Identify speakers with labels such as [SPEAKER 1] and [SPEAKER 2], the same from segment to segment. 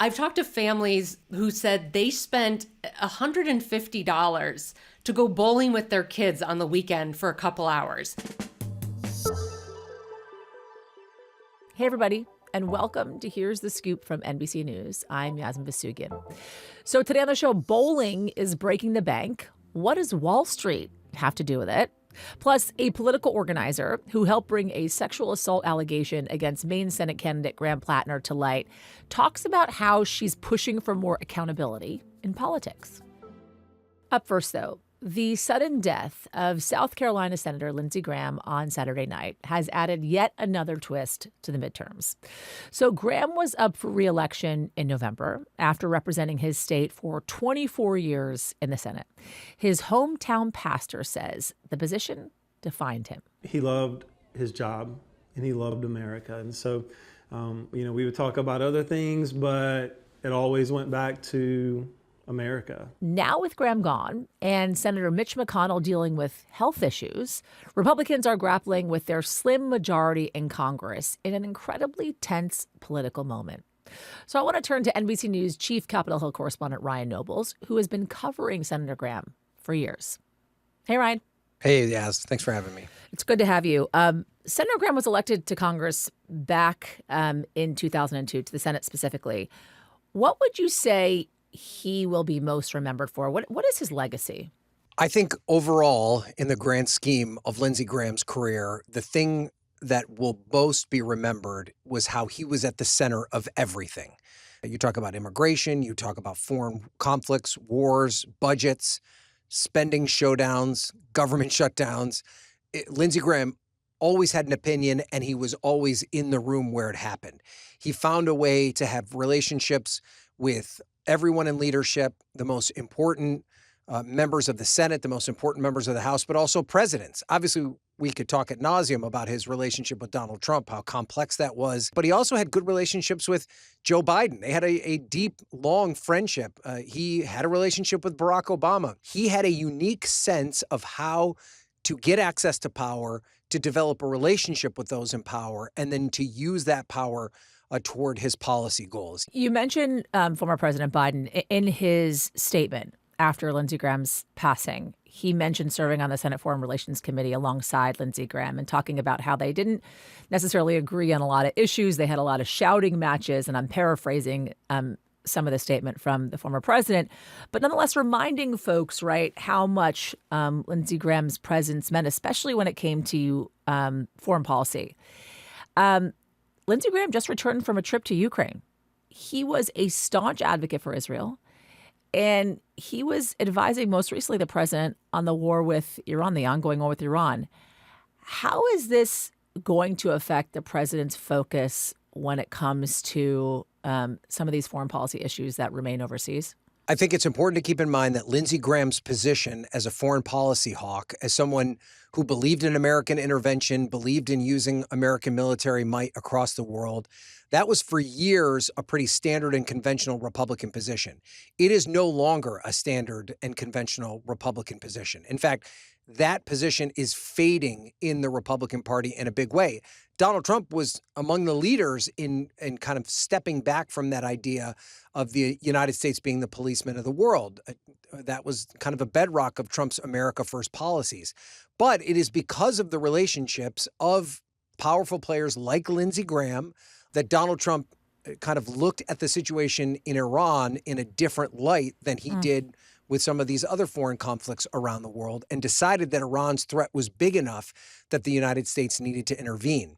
[SPEAKER 1] I've talked to families who said they spent $150 to go bowling with their kids on the weekend for a couple hours.
[SPEAKER 2] Hey, everybody, and welcome to Here's the Scoop from NBC News. I'm Yasmin Vasugian. So today on the show, bowling is breaking the bank. What does Wall Street have to do with it? Plus, a political organizer who helped bring a sexual assault allegation against Maine Senate candidate Graham Platner to light talks about how she's pushing for more accountability in politics. Up first, though, the sudden death of South Carolina Senator Lindsey Graham on Saturday night has added yet another twist to the midterms. So Graham was up for re-election in November after representing his state for 24 years in the Senate. His hometown pastor says the position defined him.
[SPEAKER 3] He loved his job and he loved America. And so, we would talk about other things, but it always went back to America.
[SPEAKER 2] Now with Graham gone and Senator Mitch McConnell dealing with health issues, Republicans are grappling with their slim majority in Congress in an incredibly tense political moment. So I want to turn to NBC News Chief Capitol Hill correspondent Ryan Nobles, who has been covering Senator Graham for years. Hey, Ryan.
[SPEAKER 4] Hey, Yaz. Thanks for having me.
[SPEAKER 2] It's good to have you. Senator Graham was elected to Congress back in 2002, to the Senate specifically. What would you say he will be most remembered for? What is his legacy?
[SPEAKER 4] I think overall, in the grand scheme of Lindsey Graham's career, the thing that will most be remembered was how he was at the center of everything. You talk about immigration, you talk about foreign conflicts, wars, budgets, spending showdowns, government shutdowns. Lindsey Graham always had an opinion, and he was always in the room where it happened. He found a way to have relationships with everyone in leadership, the most important members of the Senate, the most important members of the House, but also presidents. Obviously, we could talk ad nauseum about his relationship with Donald Trump, how complex that was. But he also had good relationships with Joe Biden. They had a deep, long friendship. He had a relationship with Barack Obama. He had a unique sense of how to get access to power, to develop a relationship with those in power, and then to use that power toward his policy goals.
[SPEAKER 2] You mentioned former President Biden in his statement after Lindsey Graham's passing. He mentioned serving on the Senate Foreign Relations Committee alongside Lindsey Graham and talking about how they didn't necessarily agree on a lot of issues. They had a lot of shouting matches, and I'm paraphrasing some of the statement from the former president, but nonetheless reminding folks, right, how much Lindsey Graham's presence meant, especially when it came to foreign policy. Lindsey Graham just returned from a trip to Ukraine. He was a staunch advocate for Israel, and he was advising most recently the president on the war with Iran, the ongoing war with Iran. How is this going to affect the president's focus when it comes to some of these foreign policy issues that remain overseas?
[SPEAKER 4] I think it's important to keep in mind that Lindsey Graham's position as a foreign policy hawk, as someone who believed in American intervention, believed in using American military might across the world, that was for years a pretty standard and conventional Republican position. It is no longer a standard and conventional Republican position. In fact, that position is fading in the Republican Party in a big way. Donald Trump was among the leaders in kind of stepping back from that idea of the United States being the policeman of the world. That was kind of a bedrock of Trump's America First policies. But it is because of the relationships of powerful players like Lindsey Graham that Donald Trump kind of looked at the situation in Iran in a different light than he did with some of these other foreign conflicts around the world, and decided that Iran's threat was big enough that the United States needed to intervene.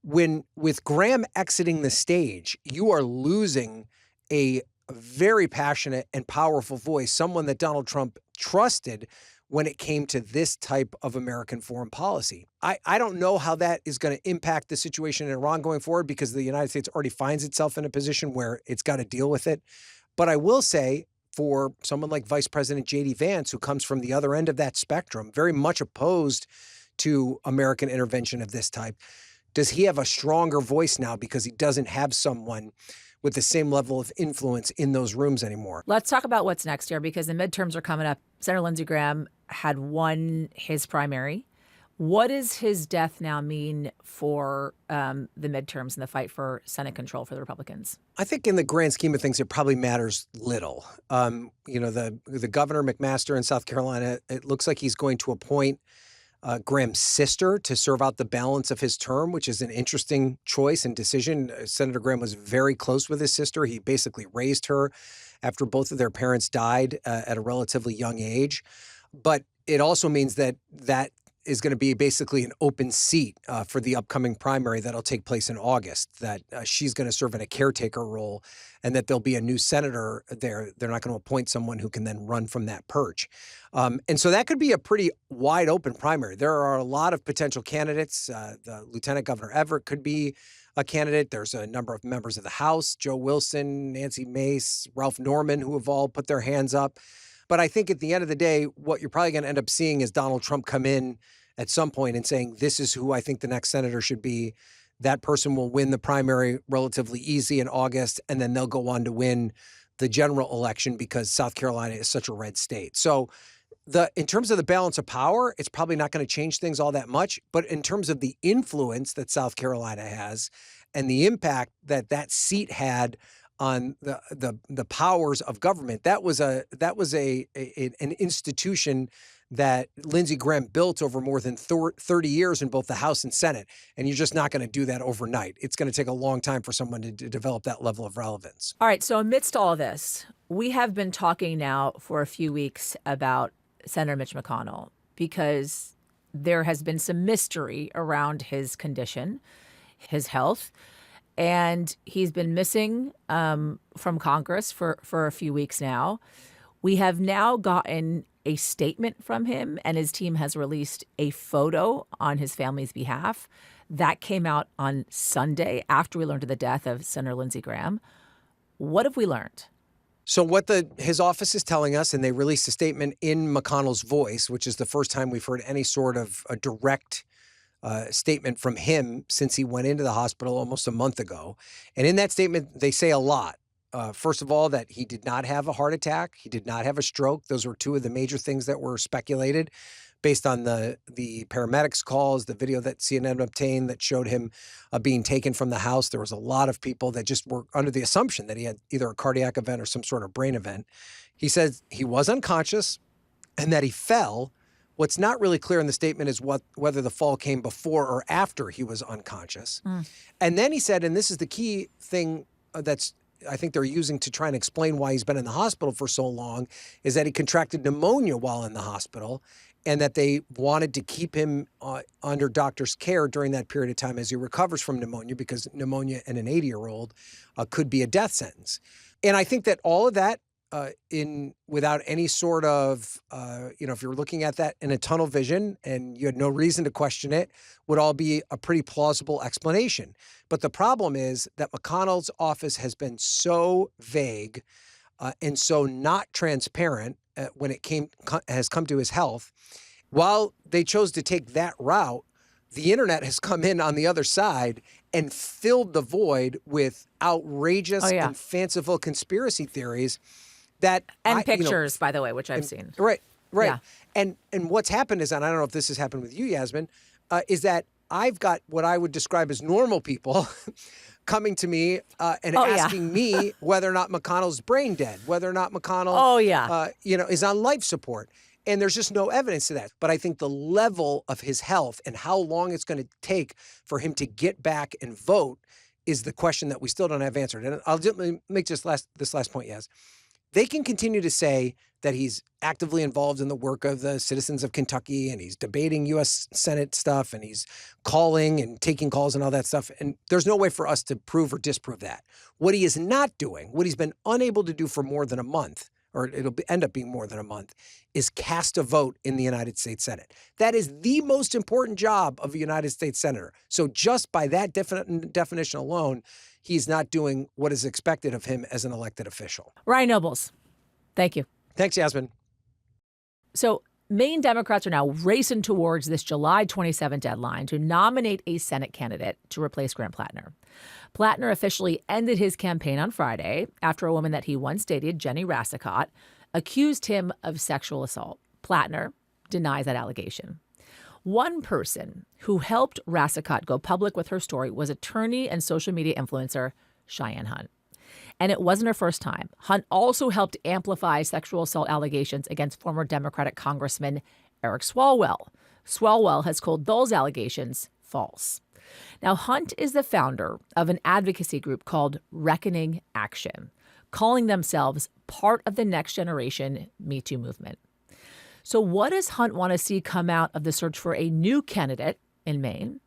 [SPEAKER 4] With Graham exiting the stage, you are losing a very passionate and powerful voice, someone that Donald Trump trusted when it came to this type of American foreign policy. I don't know how that is going to impact the situation in Iran going forward, because the United States already finds itself in a position where it's got to deal with it. But I will say, for someone like Vice President J.D. Vance, who comes from the other end of that spectrum, very much opposed to American intervention of this type, does he have a stronger voice now because he doesn't have someone with the same level of influence in those rooms anymore?
[SPEAKER 2] Let's talk about what's next here, because the midterms are coming up. Senator Lindsey Graham had won his primary, What does his death now mean for the midterms and the fight for Senate control for the Republicans?
[SPEAKER 4] I think in the grand scheme of things, it probably matters little. The governor, McMaster in South Carolina, it looks like he's going to appoint Graham's sister to serve out the balance of his term, which is an interesting choice and decision. Senator Graham was very close with his sister. He basically raised her after both of their parents died at a relatively young age. But it also means that is going to be basically an open seat for the upcoming primary that'll take place in August, that she's going to serve in a caretaker role, and that there'll be a new senator there. They're not going to appoint someone who can then run from that perch. And so that could be a pretty wide open primary. There are a lot of potential candidates. The Lieutenant Governor Everett could be a candidate. There's a number of members of the House, Joe Wilson, Nancy Mace, Ralph Norman, who have all put their hands up. But I think at the end of the day, what you're probably going to end up seeing is Donald Trump come in at some point and saying, this is who I think the next senator should be. That person will win the primary relatively easy in August, and then they'll go on to win the general election because South Carolina is such a red state. So in terms of the balance of power, it's probably not going to change things all that much. But in terms of the influence that South Carolina has and the impact that seat had on the powers of government, that was an institution that Lindsey Graham built over more than 30 years in both the House and Senate. And you're just not going to do that overnight. It's going to take a long time for someone to develop that level of relevance.
[SPEAKER 2] All right. So amidst all this, we have been talking now for a few weeks about Senator Mitch McConnell because there has been some mystery around his condition, his health. And he's been missing from Congress for a few weeks now. We have now gotten a statement from him, and his team has released a photo on his family's behalf. That came out on Sunday after we learned of the death of Senator Lindsey Graham. What have we learned?
[SPEAKER 4] So what his office is telling us, and they released a statement in McConnell's voice, which is the first time we've heard any sort of a direct statement from him since he went into the hospital almost a month ago. And in that statement, they say a lot. First of all, that he did not have a heart attack. He did not have a stroke. Those were two of the major things that were speculated based on the paramedics' calls, the video that CNN obtained that showed him being taken from the house. There was a lot of people that just were under the assumption that he had either a cardiac event or some sort of brain event. He says he was unconscious and that he fell. What's not really clear in the statement is whether the fall came before or after he was unconscious. And then he said, and this is the key thing that's I think they're using to try and explain why he's been in the hospital for so long, is that he contracted pneumonia while in the hospital and that they wanted to keep him under doctor's care during that period of time as he recovers from pneumonia, because pneumonia in an 80-year-old could be a death sentence. And I think that all of that without any sort of, if you're looking at that in a tunnel vision and you had no reason to question it, would all be a pretty plausible explanation. But the problem is that McConnell's office has been so vague and so not transparent when it has come to his health. While they chose to take that route, the internet has come in on the other side and filled the void with outrageous and fanciful conspiracy theories.
[SPEAKER 2] Pictures, by the way, which I've seen.
[SPEAKER 4] Right.
[SPEAKER 2] Yeah.
[SPEAKER 4] And what's happened is, and I don't know if this has happened with you, Yasmin, is that I've got what I would describe as normal people coming to me and asking me whether or not McConnell's brain dead, whether or not McConnell, is on life support. And there's just no evidence to that. But I think the level of his health and how long it's going to take for him to get back and vote is the question that we still don't have answered. And I'll just make this last point, Yas. They can continue to say that he's actively involved in the work of the citizens of Kentucky and he's debating U.S. Senate stuff and he's calling and taking calls and all that stuff. And there's no way for us to prove or disprove that. What he is not doing, what he's been unable to do for more than a month, or it'll end up being more than a month, is cast a vote in the United States Senate. That is the most important job of a United States Senator. So just by that definition alone, he's not doing what is expected of him as an elected official.
[SPEAKER 2] Ryan Nobles, thank you.
[SPEAKER 4] Thanks, Yasmin.
[SPEAKER 2] So Maine Democrats are now racing towards this July 27 deadline to nominate a Senate candidate to replace Graham Platner. Platner officially ended his campaign on Friday after a woman that he once dated, Jenny Rassicott, accused him of sexual assault. Platner denies that allegation. One person who helped Rassicot go public with her story was attorney and social media influencer Cheyenne Hunt. And it wasn't her first time. Hunt also helped amplify sexual assault allegations against former Democratic Congressman Eric Swalwell. Swalwell has called those allegations false. Now, Hunt is the founder of an advocacy group called Reckoning Action, calling themselves part of the next generation Me Too movement. So what does Hunt want to see come out of the search for a new candidate in Maine?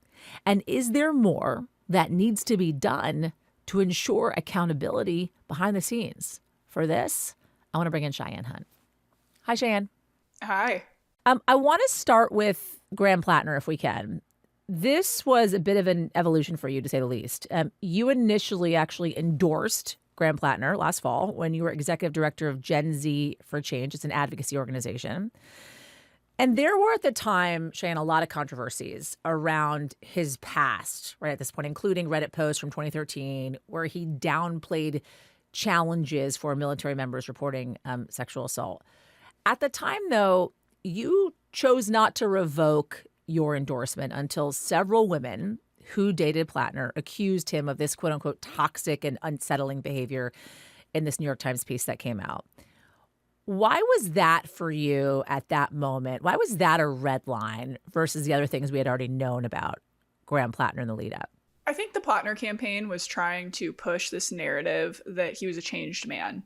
[SPEAKER 2] And is there more that needs to be done to ensure accountability behind the scenes? For this, I want to bring in Cheyenne Hunt. Hi, Cheyenne.
[SPEAKER 5] Hi.
[SPEAKER 2] I want to start with Graham Platner, if we can. This was a bit of an evolution for you, to say the least. You initially actually endorsed Graham Platner last fall when you were executive director of Gen Z for Change. It's an advocacy organization. And there were at the time, Cheyenne, a lot of controversies around his past, right, at this point, including Reddit posts from 2013 where he downplayed challenges for military members reporting sexual assault. At the time, though, you chose not to revoke your endorsement until several women who dated Platner accused him of this quote unquote toxic and unsettling behavior in this New York Times piece that came out. Why was that for you at that moment? Why was that a red line versus the other things we had already known about Graham Platner in the lead up?
[SPEAKER 5] I think the Platner campaign was trying to push this narrative that he was a changed man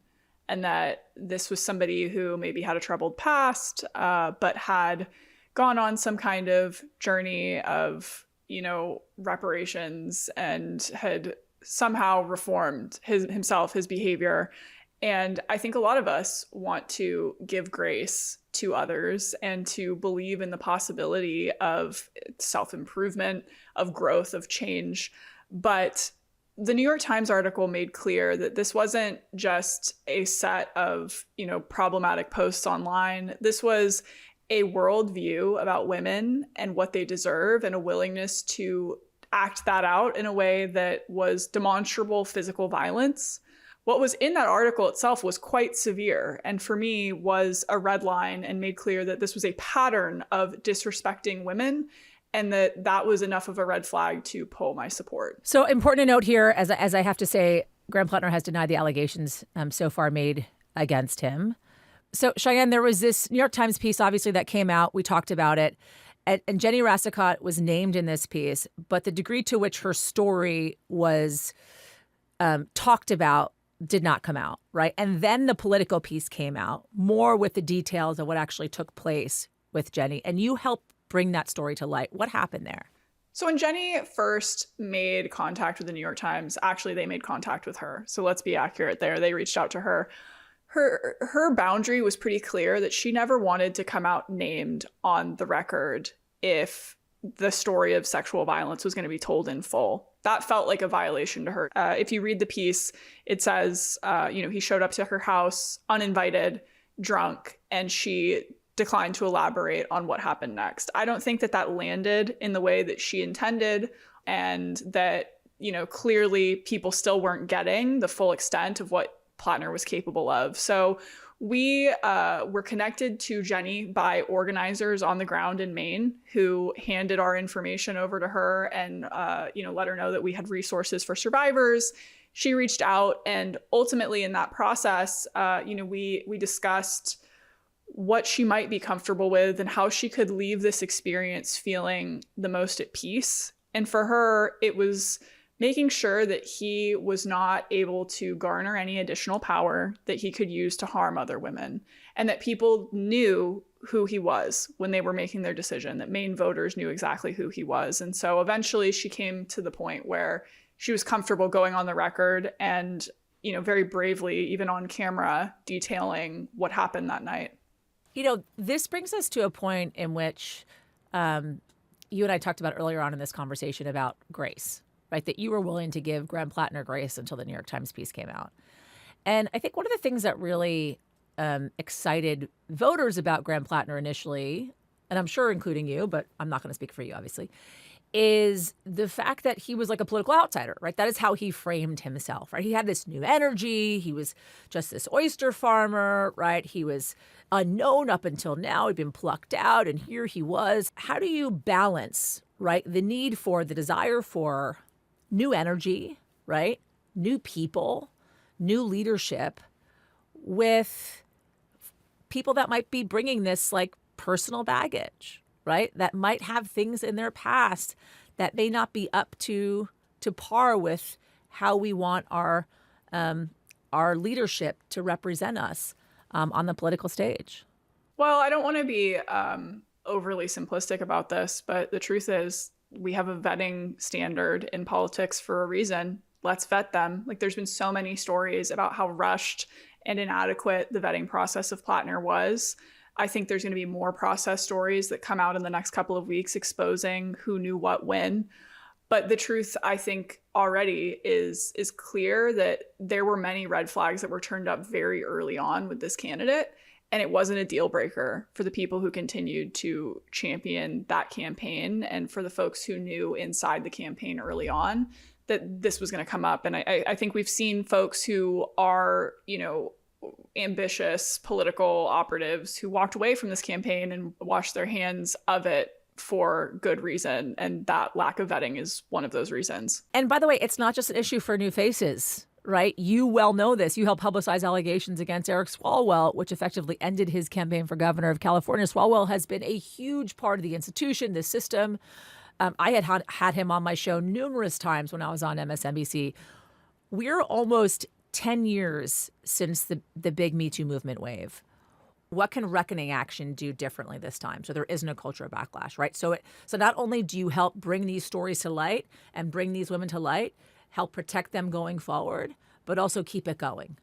[SPEAKER 5] and that this was somebody who maybe had a troubled past, but had gone on some kind of journey of, reparations and had somehow reformed himself, his behavior. And I think a lot of us want to give grace to others and to believe in the possibility of self-improvement, of growth, of change. But the New York Times article made clear that this wasn't just a set of, problematic posts online. This was a worldview about women and what they deserve and a willingness to act that out in a way that was demonstrable physical violence. What was in that article itself was quite severe, and for me was a red line and made clear that this was a pattern of disrespecting women and that was enough of a red flag to pull my support.
[SPEAKER 2] So important to note here, as I have to say, Graham Platner has denied the allegations so far made against him. So, Cheyenne, there was this New York Times piece, obviously, that came out. We talked about it. And Jenny Rassicot was named in this piece, but the degree to which her story was talked about did not come out, right? And then the Politico piece came out, more with the details of what actually took place with Jenny. And you helped bring that story to light. What happened there?
[SPEAKER 5] So when Jenny first made contact with the New York Times, actually, they made contact with her. So let's be accurate there. They reached out to her. Her boundary was pretty clear that she never wanted to come out named on the record if the story of sexual violence was going to be told in full. That felt like a violation to her. If you read the piece, it says, he showed up to her house uninvited, drunk, and she declined to elaborate on what happened next. I don't think that landed in the way that she intended, and that, clearly people still weren't getting the full extent of what Platner was capable of. So we were connected to Jenny by organizers on the ground in Maine who handed our information over to her and, let her know that we had resources for survivors. She reached out, and ultimately in that process, we discussed what she might be comfortable with and how she could leave this experience feeling the most at peace. And for her, it was making sure that he was not able to garner any additional power that he could use to harm other women, and that people knew who he was when they were making their decision, that Maine voters knew exactly who he was. And so eventually she came to the point where she was comfortable going on the record and, very bravely, even on camera, detailing what happened that night.
[SPEAKER 2] This brings us to a point in which you and I talked about earlier on in this conversation about grace, right? That you were willing to give Graham Platner grace until the New York Times piece came out. And I think one of the things that really excited voters about Graham Platner initially, and I'm sure including you, but I'm not going to speak for you, obviously, is the fact that he was like a political outsider, right? That is how he framed himself, right? He had this new energy. He was just this oyster farmer, right? He was unknown up until now. He'd been plucked out, and here he was. How do you balance, right, the need for the desire for new energy, right? New people, new leadership with people that might be bringing this like personal baggage, right? That might have things in their past that may not be up to par with how we want our leadership to represent us on the political stage.
[SPEAKER 5] Well, I don't want to be overly simplistic about this, but the truth is we have a vetting standard in politics for a reason. Let's vet them. Like, there's been so many stories about how rushed and inadequate the vetting process of Platner was. I think there's going to be more process stories that come out in the next couple of weeks exposing who knew what when. But the truth, I think, already is clear that there were many red flags that were turned up very early on with this candidate. And it wasn't a deal breaker for the people who continued to champion that campaign and for the folks who knew inside the campaign early on that this was going to come up. And I think we've seen folks who are, ambitious political operatives who walked away from this campaign and washed their hands of it for good reason. And that lack of vetting is one of those reasons.
[SPEAKER 2] And by the way, it's not just an issue for new faces, right? You well know this. You helped publicize allegations against Eric Swalwell, which effectively ended his campaign for governor of California. Swalwell has been a huge part of the institution, the system. I had him on my show numerous times when I was on MSNBC. We're almost 10 years since the big Me Too movement wave. What can Reckoning Action do differently this time so there isn't a culture of backlash, right? So not only do you help bring these stories to light and bring these women to light, help protect them going forward, but also keep it going.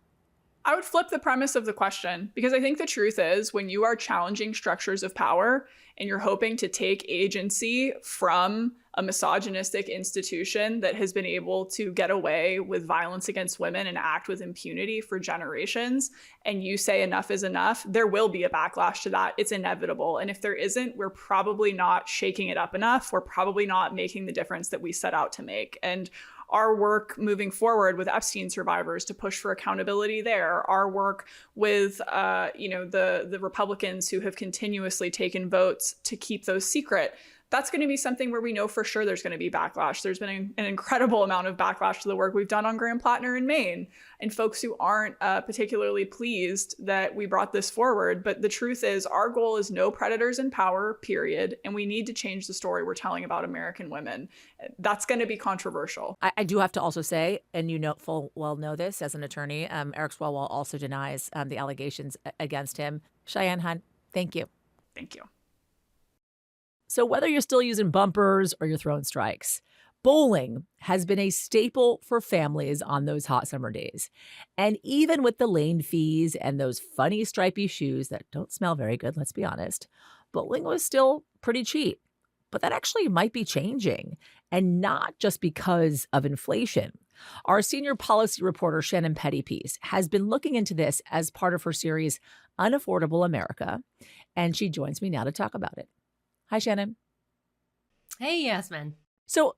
[SPEAKER 5] I would flip the premise of the question, because I think the truth is when you are challenging structures of power and you're hoping to take agency from a misogynistic institution that has been able to get away with violence against women and act with impunity for generations, and you say enough is enough, there will be a backlash to that. It's inevitable. And if there isn't, we're probably not shaking it up enough. We're probably not making the difference that we set out to make. And our work moving forward with Epstein survivors to push for accountability there, our work with the Republicans who have continuously taken votes to keep those secret, that's going to be something where we know for sure there's going to be backlash. There's been an incredible amount of backlash to the work we've done on Graham Platner in Maine, and folks who aren't particularly pleased that we brought this forward. But the truth is our goal is no predators in power, period. And we need to change the story we're telling about American women. That's going to be controversial.
[SPEAKER 2] I do have to also say, and you full well know this as an attorney, Eric Swalwell also denies the allegations against him. Cheyenne Hunt, thank you.
[SPEAKER 5] Thank you.
[SPEAKER 2] So whether you're still using bumpers or you're throwing strikes, bowling has been a staple for families on those hot summer days. And even with the lane fees and those funny stripy shoes that don't smell very good, let's be honest, bowling was still pretty cheap. But that actually might be changing, and not just because of inflation. Our senior policy reporter, Shannon Pettypiece, has been looking into this as part of her series, Unaffordable America, and she joins me now to talk about it. Hi, Shannon.
[SPEAKER 1] Hey, Yasmin.
[SPEAKER 2] So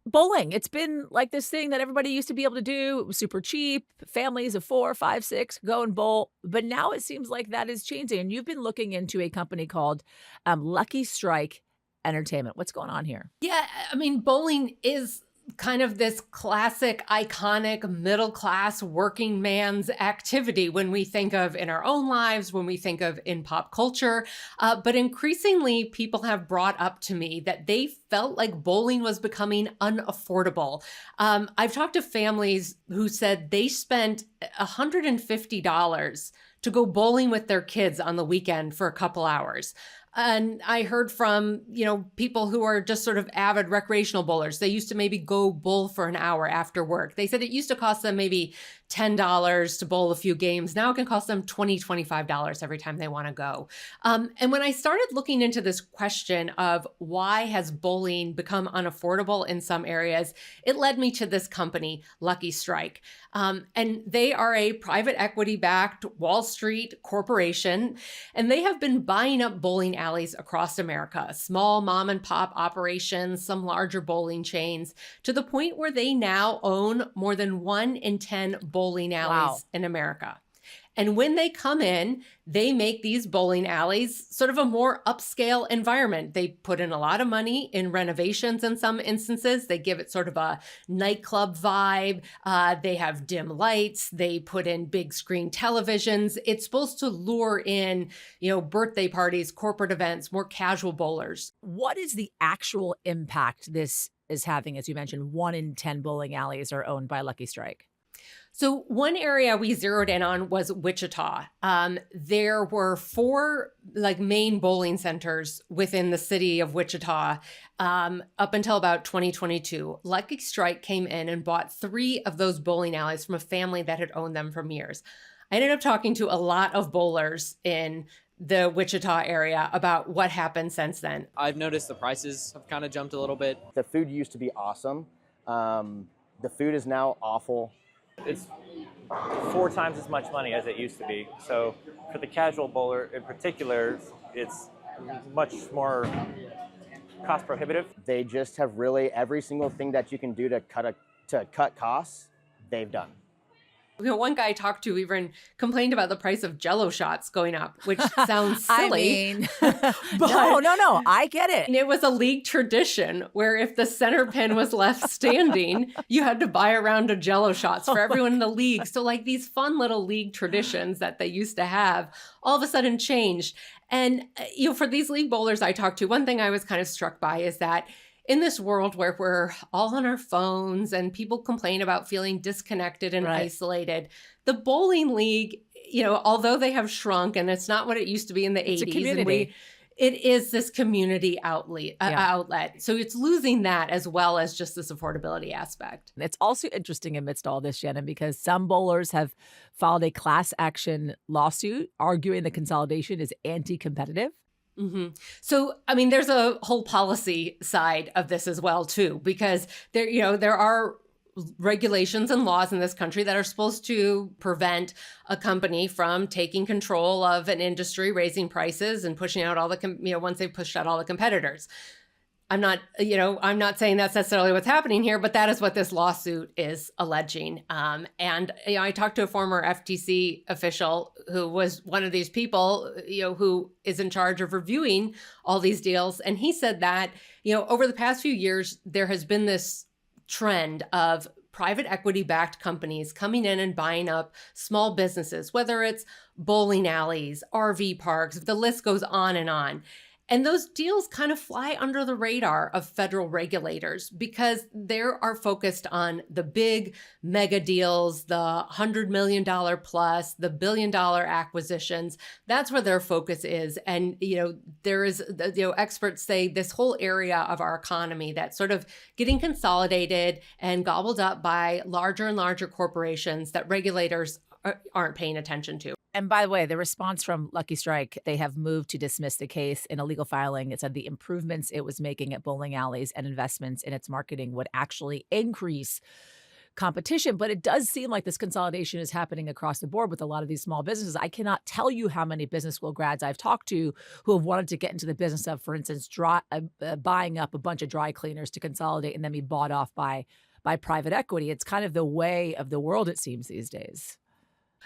[SPEAKER 2] bowling, it's been like this thing that everybody used to be able to do. It was super cheap. Families of 4, 5, 6 go and bowl. But now it seems like that is changing. And you've been looking into a company called Lucky Strike Entertainment. What's going on here?
[SPEAKER 1] Yeah, I mean, bowling is kind of this classic, iconic, middle-class working man's activity when we think of in our own lives, when we think of in pop culture. But increasingly, people have brought up to me that they felt like bowling was becoming unaffordable. I've talked to families who said they spent $150 to go bowling with their kids on the weekend for a couple hours. And I heard from, people who are just sort of avid recreational bowlers. They used to maybe go bowl for an hour after work. They said it used to cost them maybe $10 to bowl a few games. Now it can cost them $20, $25 every time they want to go. And when I started looking into this question of why has bowling become unaffordable in some areas, it led me to this company, Lucky Strike. And they are a private equity-backed Wall Street corporation, and they have been buying up bowling alleys across America, small mom and pop operations, some larger bowling chains, to the point where they now own more than 1 in 10 bowling alleys in America. And when they come in, they make these bowling alleys sort of a more upscale environment. They put in a lot of money in renovations in some instances. They give it sort of a nightclub vibe. They have dim lights. They put in big screen televisions. It's supposed to lure in, birthday parties, corporate events, more casual bowlers.
[SPEAKER 2] What is the actual impact this is having? As you mentioned, 1 in 10 bowling alleys are owned by Lucky Strike.
[SPEAKER 1] So one area we zeroed in on was Wichita. There were 4 main bowling centers within the city of Wichita up until about 2022. Lucky Strike came in and bought 3 of those bowling alleys from a family that had owned them for years. I ended up talking to a lot of bowlers in the Wichita area about what happened since then.
[SPEAKER 6] I've noticed the prices have kind of jumped a little bit.
[SPEAKER 7] The food used to be awesome. The food is now awful.
[SPEAKER 8] It's 4 times as much money as it used to be. So for the casual bowler in particular, it's much more cost prohibitive.
[SPEAKER 7] They just have really every single thing that you can do to cut costs, they've done.
[SPEAKER 1] One guy I talked to even complained about the price of Jell-O shots going up, which sounds silly.
[SPEAKER 2] No, I get it.
[SPEAKER 1] And it was a league tradition where if the center pin was left standing, you had to buy a round of Jell-O shots for everyone in the league. So these fun little league traditions that they used to have all of a sudden changed. And for these league bowlers I talked to, one thing I was kind of struck by is that in this world where we're all on our phones and people complain about feeling disconnected and isolated, the bowling league, although they have shrunk and it's not what it used to be in the 80s.
[SPEAKER 2] It's a community.
[SPEAKER 1] It is this community outlet. So it's losing that as well as just this affordability aspect.
[SPEAKER 2] It's also interesting amidst all this, Shannon, because some bowlers have filed a class action lawsuit arguing the consolidation is anti-competitive.
[SPEAKER 1] Mm-hmm. So, there's a whole policy side of this as well, too, because there are regulations and laws in this country that are supposed to prevent a company from taking control of an industry, raising prices and pushing out once they've pushed out all the competitors. I'm not saying that's necessarily what's happening here, but that is what this lawsuit is alleging. And I talked to a former FTC official who was one of these people, who is in charge of reviewing all these deals. And he said that, over the past few years, there has been this trend of private equity-backed companies coming in and buying up small businesses, whether it's bowling alleys, RV parks, the list goes on and on. And those deals kind of fly under the radar of federal regulators because they are focused on the big mega deals, the $100 million plus, the $1 billion acquisitions. That's where their focus is. And, there is, experts say this whole area of our economy that's sort of getting consolidated and gobbled up by larger and larger corporations that regulators aren't paying attention to.
[SPEAKER 2] And by the way, the response from Lucky Strike, they have moved to dismiss the case in a legal filing. It said the improvements it was making at bowling alleys and investments in its marketing would actually increase competition. But it does seem like this consolidation is happening across the board with a lot of these small businesses. I cannot tell you how many business school grads I've talked to who have wanted to get into the business of, for instance, buying up a bunch of dry cleaners to consolidate and then be bought off by private equity. It's kind of the way of the world, it seems, these days.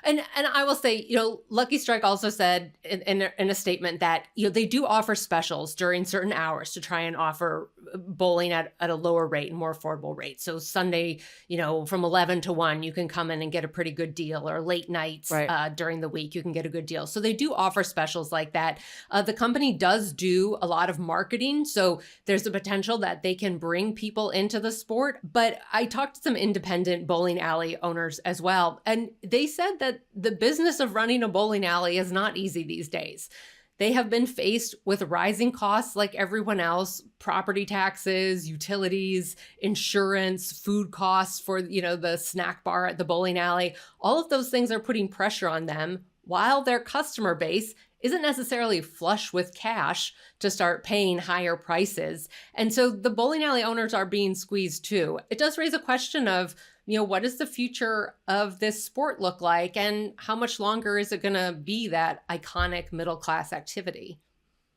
[SPEAKER 1] And I will say, Lucky Strike also said in a statement that, they do offer specials during certain hours to try and offer bowling at a lower rate and more affordable rate. So Sunday, from 11 to 1, you can come in and get a pretty good deal, or late nights during the week, you can get a good deal. So they do offer specials like that. The company does do a lot of marketing. So there's a potential that they can bring people into the sport. But I talked to some independent bowling alley owners as well. And they said that the business of running a bowling alley is not easy these days. They have been faced with rising costs like everyone else: property taxes, utilities, insurance, food costs for, the snack bar at the bowling alley. All of those things are putting pressure on them, while their customer base isn't necessarily flush with cash to start paying higher prices. And so the bowling alley owners are being squeezed too. It does raise a question of, what does the future of this sport look like, and how much longer is it going to be that iconic middle-class activity?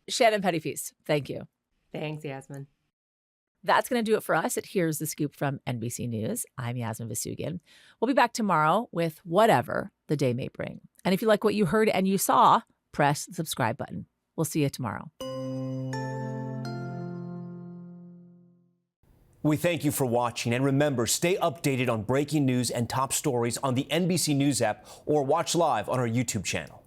[SPEAKER 2] Shannon Pettypiece, thank you.
[SPEAKER 1] Thanks, Yasmin.
[SPEAKER 2] That's going to do it for us at Here's the Scoop from NBC News. I'm Yasmin Vasugian. We'll be back tomorrow with whatever the day may bring. And if you like what you heard and you saw, press the subscribe button. We'll see you tomorrow.
[SPEAKER 9] We thank you for watching, and remember, stay updated on breaking news and top stories on the NBC News app or watch live on our YouTube channel.